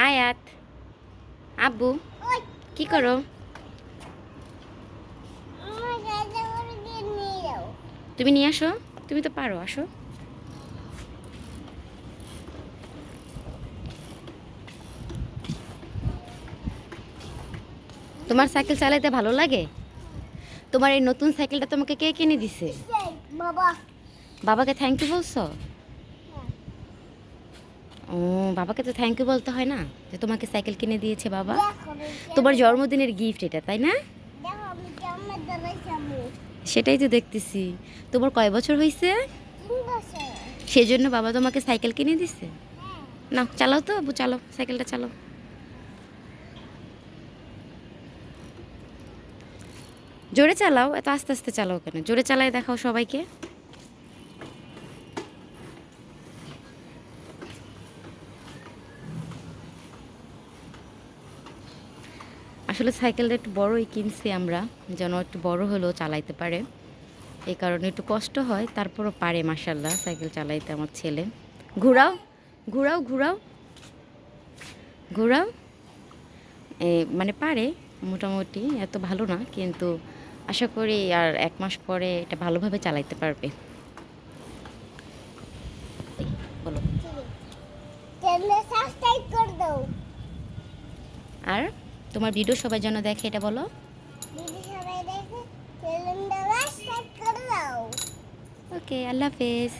আয়াত, আব্বু কি করো? তুমি নিয়ে আসো, তুমি তো পারো, আসো। তোমার সাইকেল চালাইতে ভালো লাগে? তোমার এই নতুন সাইকেলটা তোমাকে কে কিনে দিছে? বাবা। বাবাকে থ্যাংক ইউ বলছো? ও, বাবাকে তো থ্যাংক ইউ বলতে হয় না, যে তোমাকে সাইকেল কিনে দিয়েছে বাবা। তোমার জন্মদিনের গিফট এটা, তাই না? সেটাই তো দেখতেছি। তোমার কয় বছর হয়েছে? সেজন্য বাবা তোমাকে সাইকেল কিনে দিছে? না, চালাও তো আব্বু, চালাও সাইকেলটা, চালাও। জোরে চালাও, এত আস্তে আস্তে চালাও কেন? জোরে চালাই দেখাও সবাইকে। আসলে সাইকেলটা একটু বড়ই কিনছি আমরা, যেন একটু বড় হলেও চালাইতে পারে। এই কারণে একটু কষ্ট হয়, তারপরও পারে মাশাল্লাহ সাইকেল চালাইতে আমার ছেলে। ঘুরাও, ঘুরাও, ঘুরাও, ঘুরাও। মানে পারে মোটামুটি, এত ভালো না, কিন্তু আশা করি আর 1 মাস পরে এটা ভালোভাবে চালাইতে পারবে। বলো। আর তোমার ভিডিও সবাই যেন দেখে, এটা বলো। ওকে, আল্লাহ হাফেজ।